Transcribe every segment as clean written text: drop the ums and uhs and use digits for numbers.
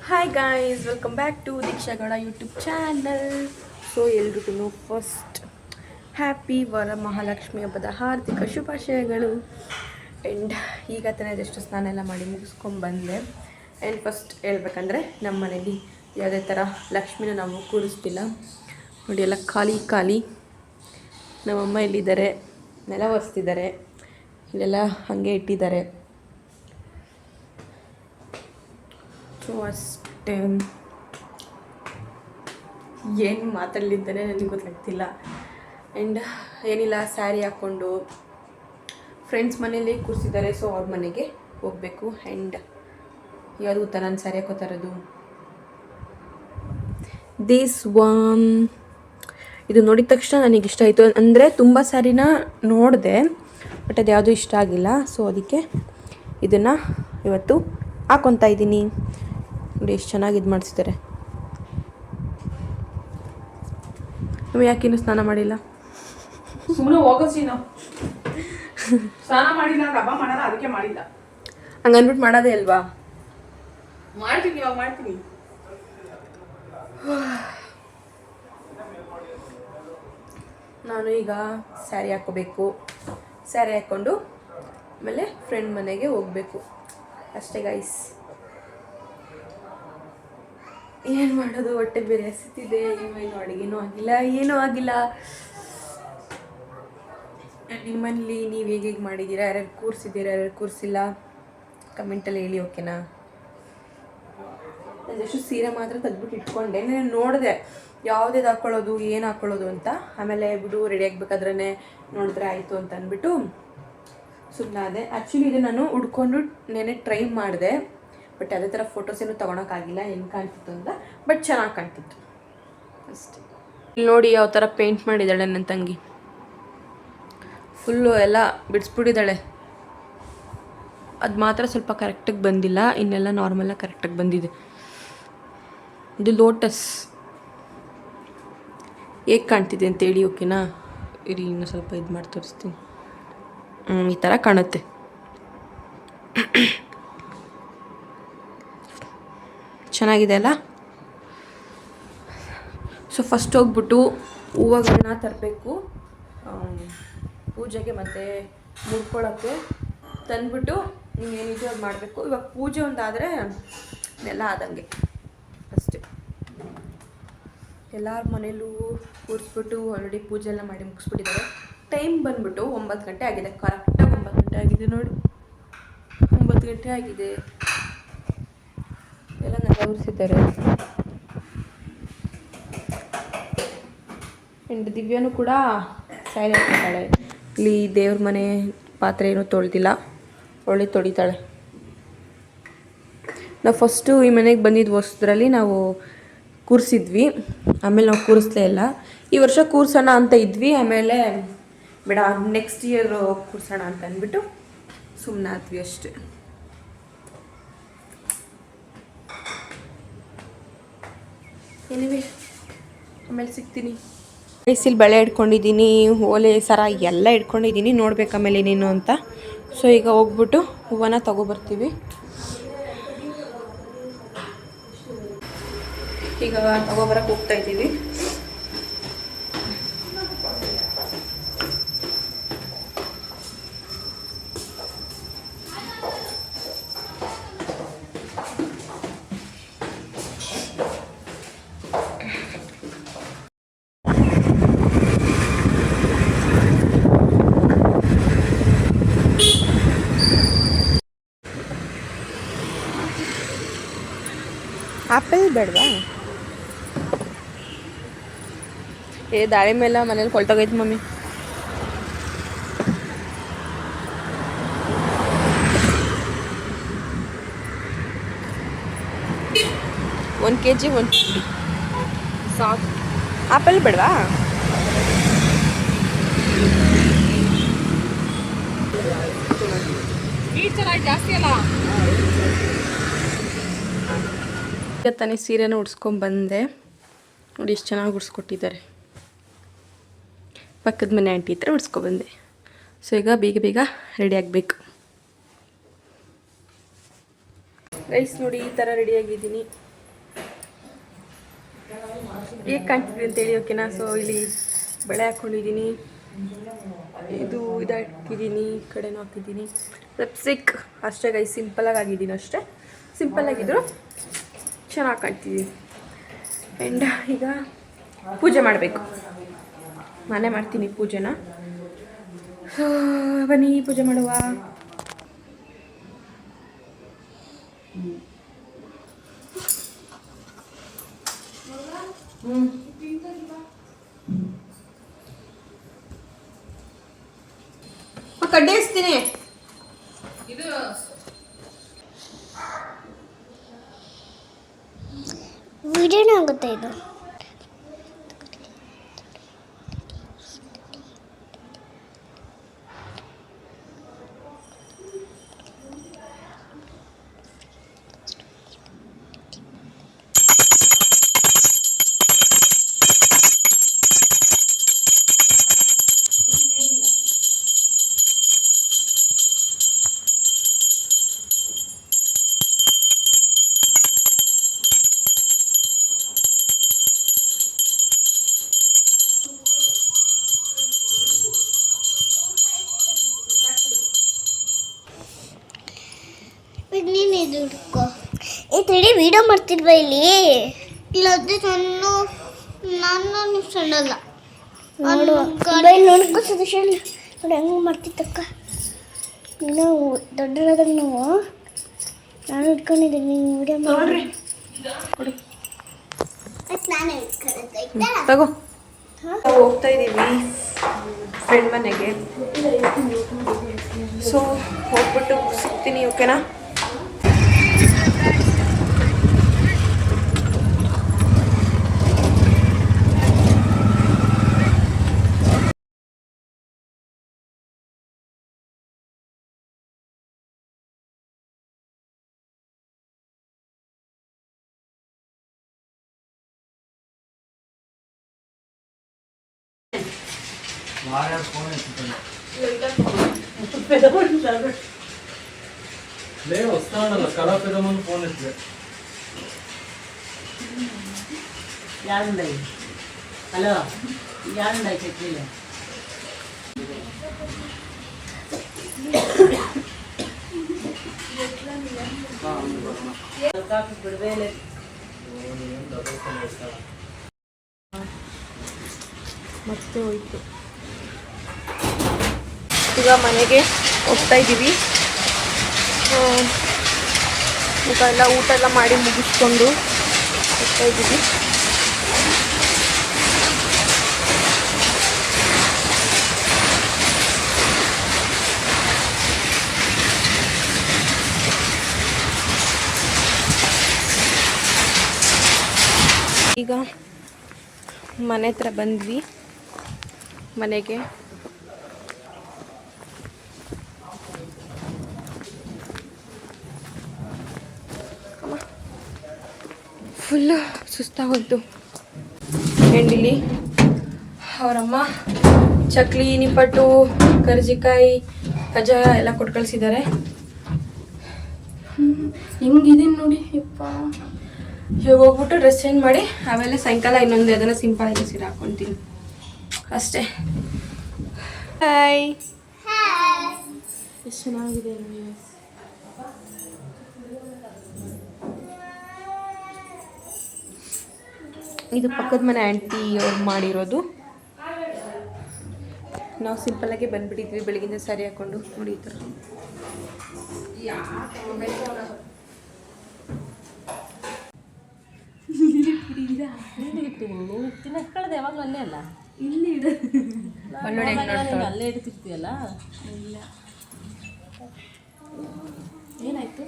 Hi guys, welcome back to ದೀಕ್ಷಾಗೌಡ YouTube channel. So ಎಲ್ರಿಗೂ first happy Varamahalakshmi ಹಬ್ಬದ ಹಾರ್ದಿಕ ಶುಭಾಶಯಗಳು. ಆ್ಯಂಡ್ ಈಗ ತಾನೇ ಅದೆಷ್ಟು ಸ್ನಾನ ಎಲ್ಲ ಮಾಡಿ ಮುಗಿಸ್ಕೊಂಡ್ಬಂದೆ. ಆ್ಯಂಡ್ ಫಸ್ಟ್ ಹೇಳ್ಬೇಕಂದ್ರೆ ನಮ್ಮ ಮನೇಲಿ ಯಾವುದೇ ಥರ ಲಕ್ಷ್ಮಿನ ನಾವು ಕೂರಿಸ್ತಿಲ್ಲ ನೋಡಿ, ಎಲ್ಲ ಖಾಲಿ ಖಾಲಿ. ನಮ್ಮಮ್ಮ ಇಲ್ಲಿದ್ದಾರೆ, ನೆಲ ಒರೆಸ್ತಿದ್ದಾರೆ, ಇಲ್ಲೆಲ್ಲ ಹಾಗೆ ಇಟ್ಟಿದ್ದಾರೆ. ಸೊ ಅಷ್ಟೇ, ಏನು ಮಾತಾಡಲಿದ್ದಾನೆ ನನಗೆ ಗೊತ್ತಾಗ್ತಿಲ್ಲ. ಆ್ಯಂಡ್ ಏನಿಲ್ಲ, ಸ್ಯಾರಿ ಹಾಕ್ಕೊಂಡು ಫ್ರೆಂಡ್ಸ್ ಮನೇಲಿ ಕೂರಿಸಿದ್ದಾರೆ. ಸೊ ಅವ್ರ ಮನೆಗೆ ಹೋಗಬೇಕು. ಆ್ಯಂಡ್ ಯಾವುದು ಗೊತ್ತಾ ನಾನು ಸ್ಯಾರಿ ಹಾಕೋತಾ ಇರೋದು? This one. ಇದು ನೋಡಿದ ತಕ್ಷಣ ನನಗೆ ಇಷ್ಟ ಆಯಿತು. ಅಂದರೆ ತುಂಬ ಸ್ಯಾರಿನ ನೋಡಿದೆ, ಬಟ್ ಅದು ಯಾವುದೂ ಇಷ್ಟ ಆಗಿಲ್ಲ. ಸೊ ಅದಕ್ಕೆ ಇದನ್ನು ಇವತ್ತು ಹಾಕ್ಕೊತಾ ಇದ್ದೀನಿ. ನೋಡಿ ಎಷ್ಟು ಚೆನ್ನಾಗಿ ಇದು ಮಾಡಿಸಿದ್ದಾರೆ. ನೀವು ಯಾಕಿನ್ನೂ ಸ್ನಾನ ಮಾಡಿಲ್ಲ? ಸುಮ್ಮನೆ ಹೋಗೋಸಿನ ಸ್ನಾನ ಮಾಡಿಲ್ಲ, ಹಬ್ಬ ಮಾಡಲ್ಲ, ಅದಕ್ಕೆ ಮಾಡಿಲ್ಲ. ಹಂಗೆ ಅಂದ್ಬಿಟ್ಟು ಮಾಡೋದೇ ಅಲ್ವಾ? ಮಾಡ್ತೀನಿ, ಇವಾಗ ಮಾಡ್ತೀನಿ. ನಾನು ಈಗ ಸ್ಯಾರಿ ಹಾಕ್ಕೋಬೇಕು. ಸ್ಯಾರಿ ಹಾಕ್ಕೊಂಡು ಆಮೇಲೆ ಫ್ರೆಂಡ್ ಮನೆಗೆ ಹೋಗಬೇಕು ಅಷ್ಟೇ ಗೈಸ್. ಏನು ಮಾಡೋದು, ಹೊಟ್ಟೆ ಬೇರೆ ಹಸಿತಿದೆ. ಏನು ಅಡುಗೆನೂ ಆಗಿಲ್ಲ, ಏನೂ ಆಗಿಲ್ಲ. ನಿಮ್ಮಲ್ಲಿ ನೀವು ಹೇಗೆ ಮಾಡಿದ್ದೀರಾ? ಯಾರ್ಯಾರು ಕೂರಿಸಿದ್ದೀರಾ, ಯಾರ್ಯಾರು ಕೂರಿಸಿಲ್ಲ ಕಮೆಂಟಲ್ಲಿ ಹೇಳಿ, ಓಕೆನಾ? ನಾನು ಜಸ್ಟ್ ಸೀರೆ ಮಾತ್ರ ತೆಗ್ದುಬಿಟ್ಟು ಇಟ್ಕೊಂಡೆ. ನಾನು ನೋಡಿದೆ ಯಾವುದೇ ಹಾಕ್ಕೊಳ್ಳೋದು, ಏನು ಹಾಕ್ಕೊಳ್ಳೋದು ಅಂತ. ಆಮೇಲೆ ಬಿಡು, ರೆಡಿ ಆಗಬೇಕಾದ್ರೆ ನೋಡಿದ್ರೆ ಆಯಿತು ಅಂತ ಅಂದ್ಬಿಟ್ಟು ಸುಮ್ಮನೆ ಅದೇ. ಆ್ಯಕ್ಚುಲಿ ಇದು ನಾನು ಉಡ್ಕೊಂಡು ನೆನೆ ಟ್ರೈ ಮಾಡಿದೆ, ಬಟ್ ಅದೇ ಥರ ಫೋಟೋಸ್ ಏನು ತೊಗೊಳಕ್ಕಾಗಿಲ್ಲ. ಹೆಂಗೆ ಕಾಣ್ತಿತ್ತು ಅಂತ, ಬಟ್ ಚೆನ್ನಾಗಿ ಕಾಣ್ತಿತ್ತು ಅಷ್ಟೇ. ಇಲ್ಲಿ ನೋಡಿ ಯಾವ ಥರ ಪೇಂಟ್ ಮಾಡಿದ್ದಾಳೆ ನನ್ನ ತಂಗಿ. ಫುಲ್ಲು ಎಲ್ಲ ಬಿಡಿಸ್ಬಿಟ್ಟಿದ್ದಾಳೆ. ಅದು ಮಾತ್ರ ಸ್ವಲ್ಪ ಕರೆಕ್ಟಾಗಿ ಬಂದಿಲ್ಲ, ಇನ್ನೆಲ್ಲ ನಾರ್ಮಲಾಗಿ ಕರೆಕ್ಟಾಗಿ ಬಂದಿದೆ. ಇದು ಲೋಟಸ್ ಹೇಗೆ ಕಾಣ್ತಿದೆ ಅಂತೇಳಿ, ಓಕೆನಾ? ಇರಿ, ಇನ್ನೂ ಸ್ವಲ್ಪ ಇದು ಮಾಡಿ ತೋರಿಸ್ತೀನಿ. ಈ ಥರ ಕಾಣುತ್ತೆ. ಚೆನ್ನಾಗಿದೆ ಅಲ್ಲ? ಸೊ ಫಸ್ಟ್ ಹೋಗ್ಬಿಟ್ಟು ಹೂವುಗಳನ್ನ ತರಬೇಕು ಪೂಜೆಗೆ, ಮತ್ತು ಮುಡ್ಕೊಳ್ಳೋಕ್ಕೆ ತಂದ್ಬಿಟ್ಟು ಏನಿದೆ ಅದು ಮಾಡಬೇಕು. ಇವಾಗ ಪೂಜೆ ಒಂದಾದರೆ ಎಲ್ಲ ಆದಂಗೆ ಅಷ್ಟೇ. ಎಲ್ಲರ ಮನೇಲೂ ಕೂರಿಸ್ಬಿಟ್ಟು ಆಲ್ರೆಡಿ ಪೂಜೆ ಎಲ್ಲ ಮಾಡಿ ಮುಗಿಸ್ಬಿಟ್ಟಿದ್ದಾರೆ. ಟೈಮ್ ಬಂದುಬಿಟ್ಟು 9 ಗಂಟೆ ಆಗಿದೆ. ಕರೆಕ್ಟಾಗಿ 9 ಗಂಟೆ ಆಗಿದೆ ನೋಡಿ, 9 ಗಂಟೆ ಆಗಿದೆ. ಎಲ್ಲ ನೆಲ ಒರೆಸಿದ್ದಾರೆ. ಆ್ಯಂಡ್ ದಿವ್ಯನೂ ಕೂಡ ಸ್ಯಾರಿ ಹಾಕ್ತಾಳೆ. ಇಲ್ಲಿ ದೇವ್ರ ಮನೆ ಪಾತ್ರೆ ಏನೂ ತೊಳೆದಿಲ್ಲ, ಒಳ್ಳೆ ತೊಳಿತಾಳೆ. ನಾವು ಫಸ್ಟು ಈ ಮನೆಗೆ ಬಂದಿದ್ದು ಹೊಸದ್ರಲ್ಲಿ ನಾವು ಕೂರಿಸಿದ್ವಿ, ಆಮೇಲೆ ನಾವು ಕೂರಿಸ್ಲೇ ಇಲ್ಲ. ಈ ವರ್ಷ ಕೂರ್ಸೋಣ ಅಂತ ಇದ್ವಿ, ಆಮೇಲೆ ಬೇಡ ನೆಕ್ಸ್ಟ್ ಇಯರ್ ಕೂರ್ಸೋಣ ಅಂತ ಅಂದ್ಬಿಟ್ಟು ಸುಮ್ಮನೆ ಆದ್ವಿ ಅಷ್ಟೇ. ಎನಿವೆ ಆಮೇಲೆ ಸಿಗ್ತೀನಿ. ವಯಸ್ಸಿಲ್ ಬಳೆ ಇಟ್ಕೊಂಡಿದ್ದೀನಿ, ಓಲೆ ಸರ ಎಲ್ಲ ಇಟ್ಕೊಂಡಿದ್ದೀನಿ. ನೋಡ್ಬೇಕು ಆಮೇಲೆ ಏನೇನು ಅಂತ. ಸೊ ಈಗ ಹೋಗ್ಬಿಟ್ಟು ಹೂವನ್ನ ತೊಗೊಬರ್ತೀವಿ. ಈಗ ತೊಗೊಬರಕ್ಕೆ ಹೋಗ್ತಾ ಇದ್ದೀವಿ. ಆ್ಯಪಲ್ ಬೇಡವಾ? ದಾಳಿಂಬೆ ಎಲ್ಲ ಮನೇಲಿ ಕೊಳ್ತೋಗೈತೆ ಮಮ್ಮಿ. ಒಂದು kg 150 ಸಾಕು. ಆ್ಯಪಲ್ ಬೇಡವಾ? ಜಾಸ್ತಿ ಅಲ್ಲ. ಈಗ ತಾನೇ ಸೀರೆನ ಉಡ್ಸ್ಕೊಂಡ್ಬಂದೆ ನೋಡಿ, ಎಷ್ಟು ಚೆನ್ನಾಗಿ ಉಡ್ಸ್ಕೊಟ್ಟಿದ್ದಾರೆ. ಪಕ್ಕದ ಮನೆ ಆಂಟಿ ಹತ್ರ ಉಡ್ಸ್ಕೊಬಂದೆ. ಸೊ ಈಗ ಬೇಗ ಬೇಗ ರೆಡಿ ಆಗಬೇಕು. ರೈಸ್ ನೋಡಿ ಈ ಥರ ರೆಡಿಯಾಗಿದ್ದೀನಿ. ಹೇಗೆ ಕಾಣ್ತಿದೆ ಅಂತೇಳಿ ಓಕೆನಾ. ಸೊ ಇಲ್ಲಿ ಬಳೆ ಹಾಕ್ಕೊಂಡಿದ್ದೀನಿ, ಇದು ಹಾಕಿದ್ದೀನಿ, ಈ ಕಡೆನೂ ಹಾಕಿದ್ದೀನಿ. ಲಿಪ್ಸ್ಟಿಕ್ ಅಷ್ಟೇ ಗೈ, ಸಿಂಪಲಾಗಿ ಆಗಿದ್ದೀನಿ ಅಷ್ಟೇ. ಸಿಂಪಲ್ಲಾಗಿದ್ರು ಚೆನ್ನಾಗಿ ಕಾಣ್ತಿದ್ದೀನಿ. ಆ್ಯಂಡ್ ಈಗ ಪೂಜೆ ಮಾಡಬೇಕು. ನಾನೇ ಮಾಡ್ತೀನಿ ಪೂಜೆನ. ಸೊ ಬನ್ನಿ ಪೂಜೆ ಮಾಡುವ. ಕಡ್ಡೆ ಇಸ್ತೀನಿ. ವಿಡಿಯೋನೇ ಆಗುತ್ತೆ ಇದು. ನೀನು ಇದು ಹುಡ್ಕೋ. ಏ ತಡಿ, ವಿಡಿಯೋ ಮಾಡ್ತಿಲ್ವಾ ಇಲ್ಲಿ? ಇಲ್ಲದೆ ನಾನು ಸಣ್ಣಲ್ಲ ನೋಡು. ಮೊಬೈಲ್ ನೋಡ್ಕೊ ಸದಸ್ಯ ನೋಡಿ ಹೆಂಗೆ ಮಾಡ್ತಿತ್ತಕ್ಕ. ನಾವು ದೊಡ್ಡರಾದಾಗ ನಾನು ಇಟ್ಕೊಂಡಿದ್ದೀನಿ. ನೀವು ವಿಡಿಯೋ ಮಾಡಿ ನಾನೇ ತಗೋ. ಹೋಗ್ತಾ ಇದ್ದೀವಿ ಫ್ರೆಂಡ್ ಮನೆಗೆ. ಸೊ ಹೋಗ್ಬಿಟ್ಟು ಸಿಗ್ತೀನಿ ಓಕೆನಾ. వస్తాడಲ್ಲ కళా పెదమని ఫోన్ ఇస్తే యాడుండయి. హలో యాడుండయి చట్నీలు? ಬಿಡಬೇలేదు. ಮತ್ತೆ ಹೋಯ್ತು. ಈಗ ಮನೆಗೆ ಹೋಗ್ತಾ ಇದ್ದೀವಿ. ಊಟ ಎಲ್ಲ ಮಾಡಿ ಮುಗಿಸ್ಕೊಂಡು ಹೋಗ್ತಾ ಇದ್ದೀವಿ. ಈಗ ಮನೆ ಹತ್ರ ಬಂದ್ವಿ. ಮನೆಗೆ ಫುಲ್ಲು ಸುಸ್ತಾಗೋಯ್ತು. ಎಂಡಿಲಿ ಅವರಮ್ಮ ಚಕ್ಲಿ, ನಿಪ್ಪಟ್ಟು, ಕರ್ಜಿಕಾಯಿ, ಕಜ್ಜಾಯ ಎಲ್ಲ ಕೊಟ್ಟು ಕಳಿಸಿದ್ದಾರೆ. ಹೆಂಗಿದೀನಿ ನೋಡಿ ಯಪ್ಪ. ಇವಾಗ ಹೋಗ್ಬಿಟ್ಟು ಡ್ರೆಸ್ ಚೇಂಜ್ ಮಾಡಿ ಆಮೇಲೆ ಸಾಯಂಕಾಲ ಇನ್ನೊಂದು ಅದನ್ನು ಸಿಂಪಲ್ ಸೀರೆ ಹಾಕ್ಕೊತೀನಿ ಅಷ್ಟೇ. ಹಾಯ್, ಎಷ್ಟು ಚೆನ್ನಾಗಿದೆ ನೋಡಿ. ಇದು ಪಕ್ಕದ ಮನೆ ಆಂಟಿ ಅವ್ರು ಮಾಡಿರೋದು. ನಾವು ಸಿಂಪಲ್ಲಾಗಿ ಬಂದ್ಬಿಟ್ಟಿದ್ವಿ ಬೆಳಗಿಂದ ಸ್ಯಾರಿ ಹಾಕ್ಕೊಂಡು. ನೋಡಿ ಈ ಥರ. ತಿನ್ನಕ್ಕಳದ ಯಾವಾಗಲೂ ಅಲ್ಲೇ ಅಲ್ಲ, ಇಲ್ಲಿ ಅಲ್ಲೇ ಇಡ್ತಿರ್ತೀಯಲ್ಲ. ಇಲ್ಲ ಏನಾಯ್ತು?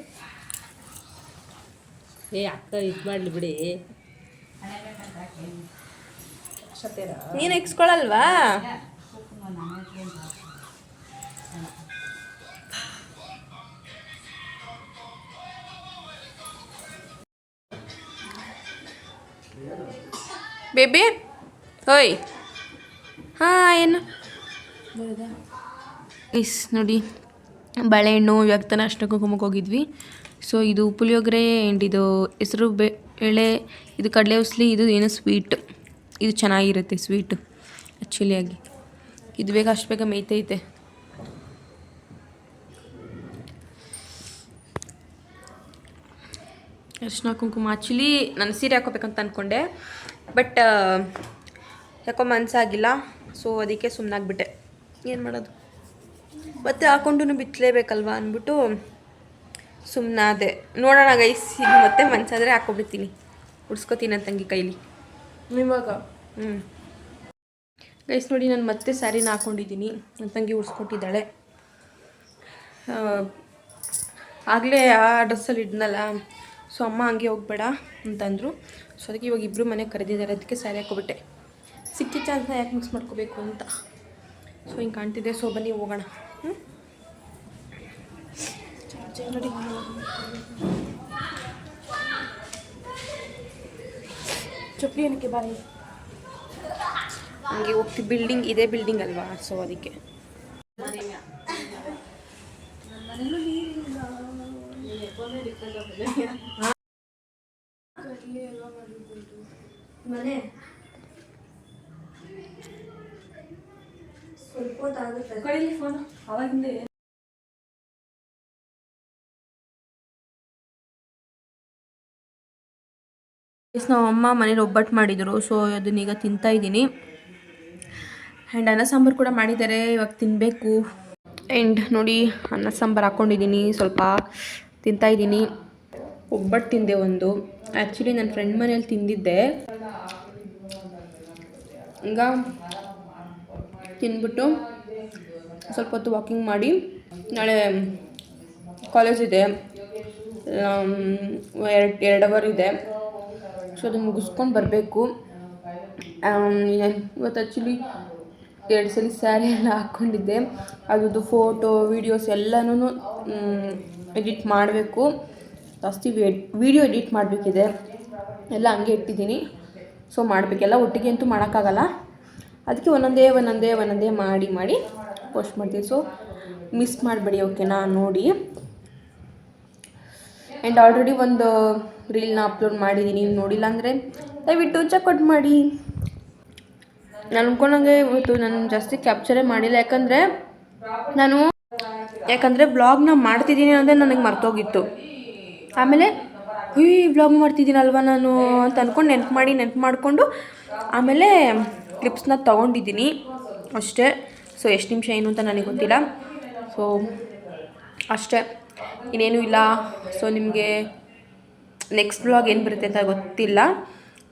ಏ ಅಕ್ಕ ಇದು ಮಾಡಲಿ ಬಿಡಿ. ನೀನು ಇಕ್ಸ್ಕೊಳಲ್ವಾ? ಬೇಬಿ ಓಯ್, ಹಾಂ ಏನು ಇಸ್ ನೋಡಿ, ಬಾಳೆಹಣ್ಣು ಇವಾಗ ತಾನೆ ಅಷ್ಟಕ್ಕೆ ಕುಂಕುಮಕ್ಕೆ ಹೋಗಿದ್ವಿ. ಸೊ ಇದು ಪುಳಿಯೋಗರೆ ಆ್ಯಂಡ್ ಇದು ಹೆಸರು ಬೇಳೆ, ಇದು ಕಡಲೆ ಉಸ್ಲಿ, ಇದು ಏನು ಸ್ವೀಟ್. ಇದು ಚೆನ್ನಾಗಿರುತ್ತೆ ಸ್ವೀಟು ಆ್ಯಕ್ಚುಲಿಯಾಗಿ. ಇದು ಬೇಗ ಅಷ್ಟು ಬೇಗ ಮೇಯ್ತೈತೆ. ಅರಿಶಿನ ಕುಂಕುಮ ಆ್ಯಕ್ಚುಲಿ ನಾನು ಸೀರೆ ಹಾಕೋಬೇಕಂತ ಅಂದ್ಕೊಂಡೆ, ಬಟ್ ಯಾಕೋ ಮನಸ್ಸಾಗಿಲ್ಲ. ಸೊ ಅದಕ್ಕೆ ಸುಮ್ಮನಾಗ್ಬಿಟ್ಟೆ. ಏನು ಮಾಡೋದು, ಮತ್ತೆ ಹಾಕೊಂಡು ಬಿಚ್ಚಲೇಬೇಕಲ್ವ ಅಂದ್ಬಿಟ್ಟು ಸುಮ್ಮನಾದೆ. ನೋಡೋಣ ಗೈಸ್, ಈಗ ಮತ್ತೆ ಮನಸ್ಸಾದರೆ ಹಾಕ್ಕೊಬಿಡ್ತೀನಿ, ಉಡ್ಸ್ಕೊತೀನಿ ನನ್ನ ತಂಗಿ ಕೈಲಿ ಇವಾಗ. ಗೈಸ್ ನೋಡಿ, ನಾನು ಮತ್ತೆ ಸ್ಯಾರಿನ ಹಾಕ್ಕೊಂಡಿದ್ದೀನಿ. ನನ್ನ ತಂಗಿ ಉಡ್ಸ್ಕೊಟ್ಟಿದ್ದಾಳೆ. ಆಗಲೇ ಆ ಡ್ರೆಸ್ಸಲ್ಲಿ ಇದ್ನಲ್ಲ, ಸೊ ಅಮ್ಮ ಹಂಗೆ ಹೋಗ್ಬೇಡ ಅಂತಂದರು. ಸೊ ಅದಕ್ಕೆ ಇವಾಗ ಇಬ್ಬರು ಮನೆಗೆ ಕರೆದಿದ್ದಾರೆ, ಅದಕ್ಕೆ ಸ್ಯಾರಿ ಹಾಕ್ಕೊಬಿಟ್ಟೆ. ಸಿಕ್ಕಿ ಚಾನ್ಸ್ನ ಯಾಕೆ ಮಿಕ್ಸ್ ಮಾಡ್ಕೋಬೇಕು ಅಂತ. ಸೊ ಹಿಂಗೆ ಕಾಣ್ತಿದೆ. ಸೊ ಬನ್ನಿ ಹೋಗೋಣ. ನೋಡಿ, ಚಪ್ಪಲಿ ಏನಕ್ಕೆ ಬಾರಿ ಹಂಗೆ ಹೋಗ್ತೀವಿ. ಬಿಲ್ಡಿಂಗ್ ಇದೇ ಬಿಲ್ಡಿಂಗ್ ಅಲ್ವಾ, ಸೊ ಅದಕ್ಕೆ. ಮನೆ ಸ್ವಲ್ಪ ಹೊತ್ತಾಗುತ್ತೆ. ಕೈಲಿ ಫೋನು ಅವಾಗಿಂದ ನಾವು ಅಮ್ಮ ಮನೇಲಿ ಒಬ್ಬಟ್ಟು ಮಾಡಿದರು. ಸೊ ಅದನ್ನೀಗ ತಿಂತಾಯಿದ್ದೀನಿ. ಆ್ಯಂಡ್ ಅನ್ನ ಸಾಂಬಾರು ಕೂಡ ಮಾಡಿದ್ದಾರೆ, ಇವಾಗ ತಿನ್ನಬೇಕು. ಆ್ಯಂಡ್ ನೋಡಿ, ಅನ್ನ ಸಾಂಬಾರು ಹಾಕ್ಕೊಂಡಿದ್ದೀನಿ, ಸ್ವಲ್ಪ ತಿಂತಾಯಿದ್ದೀನಿ. ಒಬ್ಬಟ್ಟು ತಿಂದೆ ಒಂದು. ಆ್ಯಕ್ಚುಲಿ ನನ್ನ ಫ್ರೆಂಡ್ ಮನೇಲಿ ತಿಂದಿದ್ದೆ. ಈಗ ತಿಂದ್ಬಿಟ್ಟು ಸ್ವಲ್ಪ ಹೊತ್ತು ವಾಕಿಂಗ್ ಮಾಡಿ, ನಾಳೆ ಕಾಲೇಜ್ ಇದೆ, 2 ಅವರ್ ಇದೆ. ಸೊ ಅದನ್ನು ಮುಗಿಸ್ಕೊಂಡು ಬರಬೇಕು. ಇವತ್ತು ಆ್ಯಕ್ಚುಲಿ 2 ಸಲ ಸ್ಯಾರಿ ಎಲ್ಲ ಹಾಕ್ಕೊಂಡಿದ್ದೆ. ಅದ್ರದ್ದು ಫೋಟೋ ವೀಡಿಯೋಸ್ ಎಲ್ಲನೂ ಎಡಿಟ್ ಮಾಡಬೇಕು. ಜಾಸ್ತಿ ವೀಡಿಯೋ ಎಡಿಟ್ ಮಾಡಬೇಕಿದೆ, ಎಲ್ಲ ಹಂಗೆ ಇಟ್ಟಿದ್ದೀನಿ. ಸೊ ಮಾಡಬೇಕೆಲ್ಲ ಒಟ್ಟಿಗೆ ಅಂತೂ ಮಾಡೋಕ್ಕಾಗಲ್ಲ. ಅದಕ್ಕೆ ಒಂದೊಂದೇ ಮಾಡಿ ಪೋಸ್ಟ್ ಮಾಡ್ತೀನಿ. ಸೊ ಮಿಸ್ ಮಾಡಬೇಡಿ, ಓಕೆನಾ? ನೋಡಿ. ಆ್ಯಂಡ್ ಆಲ್ರೆಡಿ ಒಂದು ರೀಲ್ನ ಅಪ್ಲೋಡ್ ಮಾಡಿದ್ದೀನಿ, ನೋಡಿಲ್ಲ ಅಂದರೆ ದಯವಿಟ್ಟು ಚೆಕ್ಔಟ್ ಮಾಡಿ. ನಾನು ಅಂದ್ಕೊಂಡಂಗೆ ಇವತ್ತು ನಾನು ಜಾಸ್ತಿ ಕ್ಯಾಪ್ಚರೇ ಮಾಡಿಲ್ಲ, ಯಾಕಂದರೆ ಬ್ಲಾಗ್ನ ಮಾಡ್ತಿದ್ದೀನಿ ಅಂದರೆ ನನಗೆ ಮರ್ತೋಗಿತ್ತು. ಆಮೇಲೆ ವ್ಲಾಗ್ ಮಾಡ್ತಿದ್ದೀನಲ್ವ ನಾನು ಅಂತ ಅಂದ್ಕೊಂಡು ನೆನ್ಪು ಮಾಡಿಕೊಂಡು ಆಮೇಲೆ ಕ್ಲಿಪ್ಸ್ನ ತೊಗೊಂಡಿದ್ದೀನಿ ಅಷ್ಟೇ. ಸೊ ಎಷ್ಟು ನಿಮಿಷ ಏನು ಅಂತ ನನಗೆ ಗೊತ್ತಿಲ್ಲ. ಸೊ ಅಷ್ಟೇ, ಇನ್ನೇನು ಇಲ್ಲ. ಸೊ ನಿಮಗೆ ನೆಕ್ಸ್ಟ್ ವ್ಲಾಗ್ ಏನು ಬರುತ್ತೆ ಅಂತ ಗೊತ್ತಿಲ್ಲ.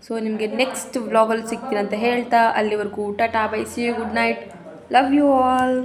ಸೊ ನಿಮಗೆ ನೆಕ್ಸ್ಟ್ ವ್ಲಾಗಲ್ಲಿ ಸಿಗ್ತೀನಿ ಅಂತ ಹೇಳ್ತಾ, ಅಲ್ಲಿವರೆಗೂ tata bye, see you, good night, love you all.